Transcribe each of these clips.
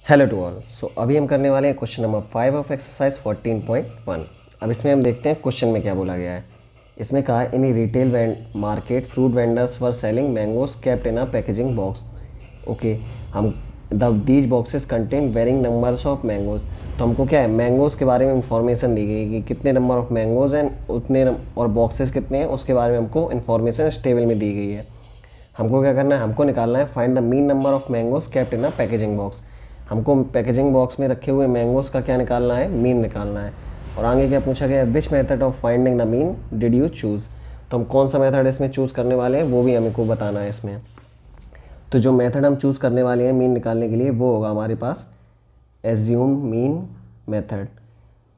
Hello to all. सो अभी हम करने वाले हैं क्वेश्चन नंबर 5 ऑफ एक्सरसाइज 14.1। अब इसमें हम देखते हैं क्वेश्चन में क्या बोला गया है। इसमें कहा है in retail market fruit vendors were selling mangoes kept in a packaging box. Okay, हम these boxes contain varying numbers of mangoes. तो हमको क्या है, मैंगोज़ के बारे में इंफॉर्मेशन दी गई कि कितने नंबर ऑफ मैंगोज हैं उतने और बॉक्सेस कितने हैं उसके बारे में हमको इन्फॉर्मेशन इस टेबल में दी गई है। हमको क्या करना है, हमको निकालना है find the mean number of mangoes kept in a packaging box. हमको पैकेजिंग बॉक्स में रखे हुए मैंगोज़ का क्या निकालना है, मीन निकालना है। और आगे क्या पूछा गया है, which method of finding the mean did you choose. तो हम कौन सा मेथड इसमें चूज़ करने वाले हैं वो भी हमको बताना है इसमें। तो जो मेथड हम चूज़ करने वाले हैं मीन निकालने के लिए वो होगा हमारे पास एज्यूम मीन मेथड।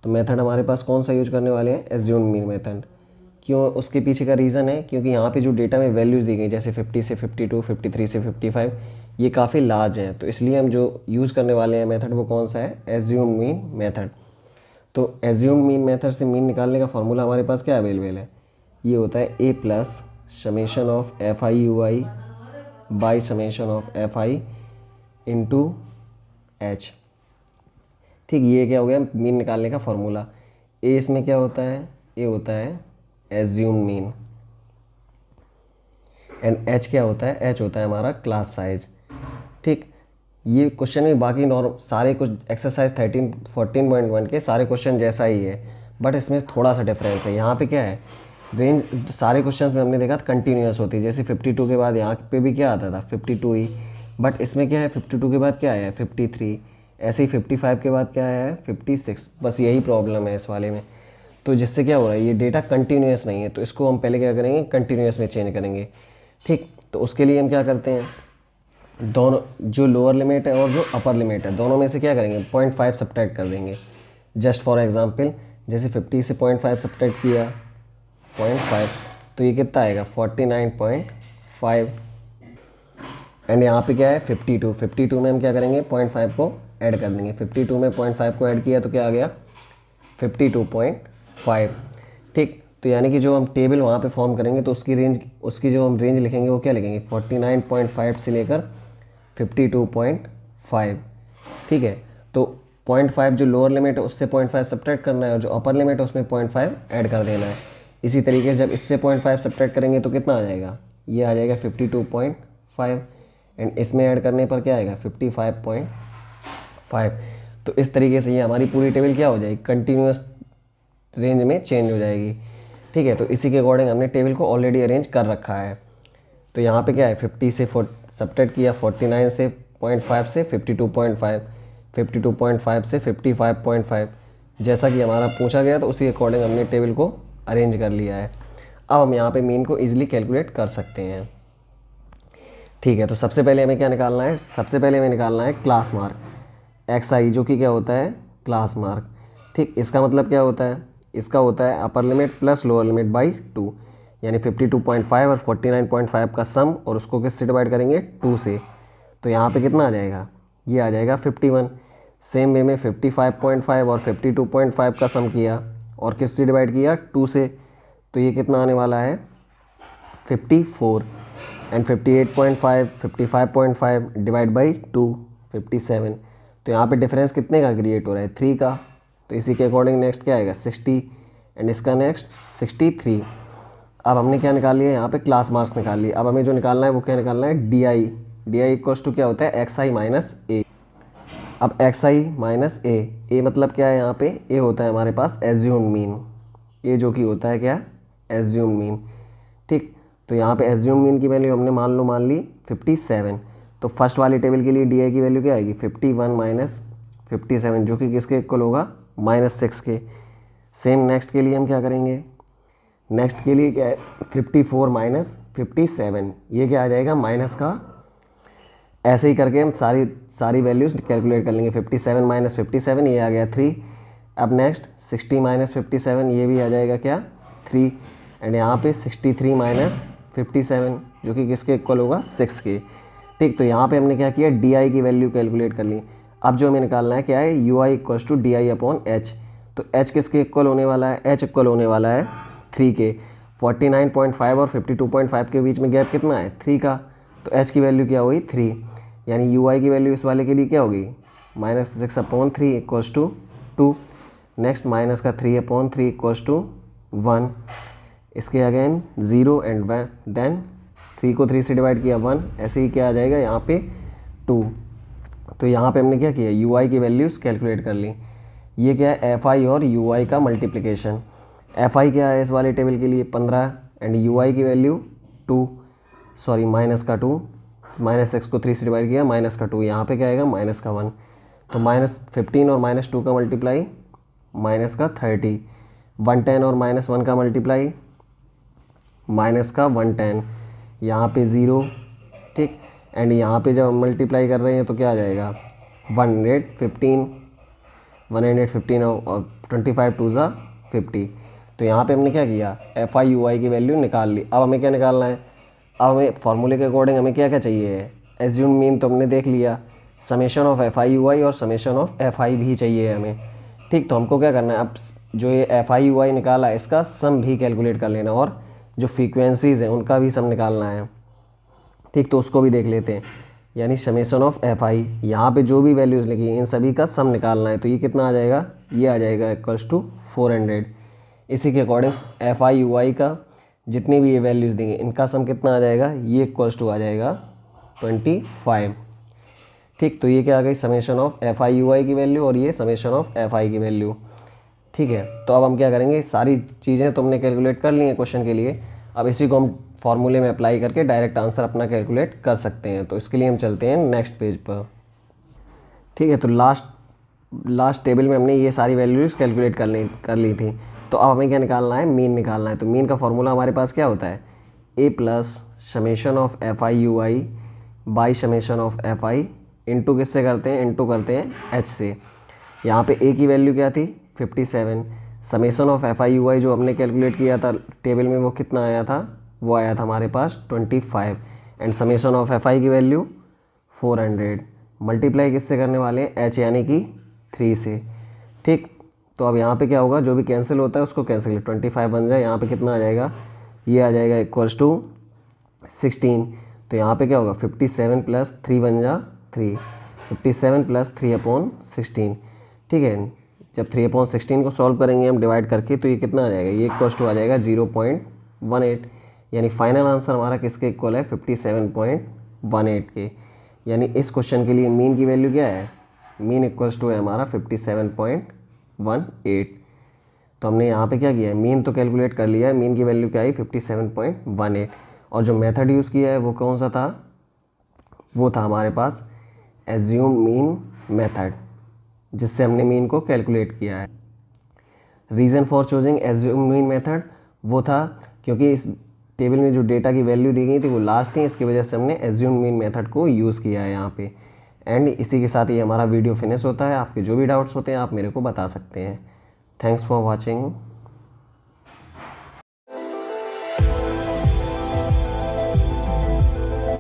तो मेथड हमारे पास कौन सा यूज करने वाले हैं, एज्यूम मीन मेथड। क्यों, उसके पीछे का रीज़न है क्योंकि यहाँ पे जो डेटा में वैल्यूज़ दी गई जैसे 50 से 52, 53 से 55, ये काफ़ी लार्ज हैं। तो इसलिए हम जो यूज़ करने वाले हैं मेथड वो कौन सा है, एज्यूम मीन मेथड। तो एज्यूम मीन मेथड से मीन निकालने का फॉर्मूला हमारे पास क्या अवेलेबल है, ये होता है A plus summation of f i u i by summation of f i into h. ठीक, ये क्या हो गया मीन निकालने का फॉर्मूला। ए इसमें क्या होता है, ए होता है एज्यूम मीन एंड एच क्या होता है, एच होता है हमारा क्लास साइज। ठीक, ये क्वेश्चन में बाकी नॉर्म सारे कुछ एक्सरसाइज 14.1 के सारे क्वेश्चन जैसा ही है, बट इसमें थोड़ा सा डिफरेंस है। यहाँ पे क्या है, रेंज सारे क्वेश्चंस में हमने देखा था कंटिन्यूस होती है, जैसे 52 के बाद यहाँ पे भी क्या आता था 52 ही, बट इसमें क्या है 52 के बाद क्या आया है 53, ऐसे ही 55 के बाद क्या आया है 56। बस यही प्रॉब्लम है इस वाले में। तो जिससे क्या हो रहा है, ये डेटा कंटिन्यूस नहीं है, तो इसको हम पहले क्या करेंगे, कंटिन्यूस में चेंज करेंगे। ठीक, तो उसके लिए हम क्या करते हैं, दोनों जो लोअर लिमिट है और जो अपर लिमिट है दोनों में से क्या करेंगे 0.5 सब्ट्रैक्ट कर देंगे। जस्ट फॉर एग्जांपल जैसे 50 से 0.5 सब्ट्रैक्ट किया 0.5 तो ये कितना आएगा 49.5। एंड यहाँ पे क्या है 52 में हम क्या करेंगे 0.5 को ऐड कर देंगे। 52 में 0.5 को ऐड किया तो क्या आ गया 52.5। ठीक, तो यानी कि जो हम टेबल वहाँ पे फॉर्म करेंगे तो उसकी जो हम रेंज लिखेंगे वो क्या लिखेंगे 49.5 से लेकर 52.5। ठीक है, तो 0.5 जो लोअर लिमिट है उससे 0.5 सब्ट्रैक्ट करना है और जो अपर लिमिट है उसमें 0.5 ऐड कर देना है। इसी तरीके से जब इससे 0.5 सब्ट्रैक्ट करेंगे तो कितना आ जाएगा, ये आ जाएगा 52.5 एंड इसमें ऐड करने पर क्या आएगा 55.5। तो इस तरीके से ये हमारी पूरी टेबल क्या हो जाएगी, कंटिन्यूस रेंज में चेंज हो जाएगी। ठीक है, तो इसी के अकॉर्डिंग हमने टेबल को ऑलरेडी अरेंज कर रखा है। तो यहाँ पे क्या है 50 से सब्ट्रैक्ट किया 49 से 0.5 से 52.5, 52.5 से 55.5, जैसा कि हमारा पूछा गया तो उसी अकॉर्डिंग हमने टेबल को अरेंज कर लिया है। अब हम यहाँ पे मीन को ईजिली कैलकुलेट कर सकते हैं। ठीक है, तो सबसे पहले हमें क्या निकालना है, सबसे पहले हमें निकालना है क्लास मार्क एक्स आई, जो कि क्या होता है क्लास मार्क। ठीक, इसका मतलब क्या होता है, इसका होता है upper limit plus lower limit by 2, यानी 52.5 और 49.5 का सम, और उसको किससे डिवाइड करेंगे 2 से। तो यहाँ पे कितना आ जाएगा, ये आ जाएगा 51। सेम वे में 55.5 और 52.5 का सम किया और किससे डिवाइड किया 2 से, तो ये कितना आने वाला है 54 एंड 58.5 55.5 डिवाइड बाई 2 57। तो यहाँ पे डिफरेंस कितने का क्रिएट हो रहा है 3 का। तो इसी के अकॉर्डिंग नेक्स्ट क्या आएगा 60 एंड इसका नेक्स्ट 63। अब हमने क्या निकाल लिया, यहाँ पे क्लास मार्क्स निकाल लिए। अब हमें जो निकालना है वो क्या निकालना है D I. D I equals to क्या होता है एक्स आई माइनस ए। अब एक्स आई माइनस ए मतलब क्या है, यहाँ पे ए होता है हमारे पास एज्यूम मीन, ए जो कि होता है क्या एज्यूम मीन। ठीक, तो यहाँ पे एज्यूम मीन की वैल्यू हमने मान ली 57। तो फर्स्ट वाली टेबल के लिए डी आई की वैल्यू क्या आएगी 51 माइनस 57, जो कि किसके इक्वल होगा -6 के। सेम नेक्स्ट के लिए हम क्या करेंगे, नेक्स्ट के लिए क्या है 54 माइनस 57, ये क्या आ जाएगा माइनस का। ऐसे ही करके हम सारी वैल्यूज़ कैलकुलेट कर लेंगे। 57 माइनस 57 ये आ गया 3। अब नेक्स्ट 60 माइनस 57 ये भी आ जाएगा क्या 3 एंड यहाँ पे 63 माइनस 57 जो कि किसके इक्वल होगा 6 के। ठीक, तो यहाँ पे हमने क्या किया डी आई की वैल्यू कैलकुलेट कर ली। अब जो हमें निकालना है क्या है U I equals to D I upon H. तो एच किसके इक्वल होने वाला है, एच इक्वल होने वाला है 3 के। 49.5 और 52.5 के बीच में गैप कितना है 3 का, तो एच की वैल्यू क्या हुई 3, यानी यू आई की वैल्यू इस वाले के लिए क्या होगी minus 6/3 equals to 2। Next minus का 3/3 इक्वल्स टू 1। इसके अगेन 0 एंड देन 3 को 3 से डिवाइड किया 1, ऐसे ही क्या आ जाएगा यहाँ पे 2। तो यहाँ पे हमने क्या किया, यू आई की वैल्यूज़ कैलकुलेट कर ली। ये क्या है, एफ आई और यू आई का मल्टीप्लिकेशन। एफ आई क्या है इस वाले टेबल के लिए 15 एंड यू आई की वैल्यू 2, सॉरी माइनस का 2, माइनस 6 को 3 से डिवाइड किया माइनस का 2, यहाँ पे क्या आएगा माइनस का 1। तो -15 और -2 का मल्टीप्लाई माइनस का 30, 110 और -1 का मल्टीप्लाई माइनस का 110, यहाँ पे 0, ठीक। एंड यहाँ पे जब मल्टीप्लाई कर रहे हैं तो क्या आ जाएगा 115 और 25 2 ज़ा 50। तो यहाँ पे हमने क्या किया, एफ आई यू आई की वैल्यू निकाल ली। अब हमें क्या निकालना है, अब हमें फार्मूले के अकॉर्डिंग हमें क्या क्या चाहिए, एज्यूम मीन तो हमने देख लिया, summation of f i u i और समेशन ऑफ एफ आई भी चाहिए हमें, ठीक। तो हमको क्या करना है, अब जो ये एफ आई यू आई निकाला है इसका सम भी कैलकुलेट कर लेना और जो फ्रीक्वेंसीज़ हैं उनका भी सम निकालना है, ठीक। तो उसको भी देख लेते हैं, यानी समेशन ऑफ एफ आई, यहाँ पे जो भी वैल्यूज़ लिखी इन सभी का सम निकालना है। तो ये कितना आ जाएगा, ये आ जाएगा इक्वल्स टू 400। इसी के अकॉर्डिंग एफ आई यू आई का जितनी भी ये वैल्यूज़ देंगे इनका सम कितना आ जाएगा, ये इक्वल्स टू आ जाएगा 25, ठीक। तो ये क्या आ गई, summation of f i u i की वैल्यू और ये समेशन ऑफ एफ आई की वैल्यू, ठीक है। तो अब हम क्या करेंगे, सारी चीज़ें तो हमने कैलकुलेट कर ली हैं क्वेश्चन के लिए, अब इसी को हम फार्मूले में अप्लाई करके डायरेक्ट आंसर अपना कैलकुलेट कर सकते हैं। तो इसके लिए हम चलते हैं नेक्स्ट पेज पर, ठीक है। तो लास्ट टेबल में हमने ये सारी वैल्यूज़ कैलकुलेट कर ली थी। तो अब हमें क्या निकालना है, मीन निकालना है। तो मीन का फॉर्मूला हमारे पास क्या होता है, A plus summation of f i u i by summation of f i into किससे करते हैं, इंटू करते हैं एच से। यहाँ पे ए की वैल्यू क्या थी 57, summation of f i u i जो हमने कैलकुलेट किया था टेबल में वो कितना आया था, वो आया था हमारे पास 25 एंड समेशन ऑफ एफ आई की वैल्यू 400। मल्टीप्लाई किससे करने वाले हैं, एच यानी कि 3 से, ठीक। तो अब यहाँ पे क्या होगा, जो भी कैंसिल होता है उसको कैंसिल, 25 बन जाए, यहाँ पे कितना आ जाएगा, ये आ जाएगा इक्वल्स टू 16। तो यहाँ पे क्या होगा 57 प्लस 3 बन जा 3, 57 प्लस 3/16, ठीक है। जब 3/16 को सॉल्व करेंगे हम डिवाइड करके तो ये कितना आ जाएगा, ये इक्वल्स टू आ जाएगा 0.18, यानी फाइनल आंसर हमारा किसके इक्वल है 57.18 के। यानी इस क्वेश्चन के लिए मीन की वैल्यू क्या है, मीन इक्वल्स टू है हमारा 57.18। तो हमने यहाँ पे क्या किया है, मीन तो कैलकुलेट कर लिया है, मीन की वैल्यू क्या आई 57.18, और जो मेथड यूज़ किया है वो कौन सा था, वो था हमारे पास एज्यूम मीन मेथड, जिससे हमने मीन को कैलकुलेट किया है। Reason for choosing assume mean method वो था क्योंकि इस टेबल में जो डेटा की वैल्यू दी गई थी वो लास्ट थी, इसकी वजह से हमने एज्यूम मीन मेथड को यूज़ किया है यहाँ पे। एंड इसी के साथ ही हमारा वीडियो फिनिश होता है। आपके जो भी डाउट्स होते हैं आप मेरे को बता सकते हैं। Thanks for watching.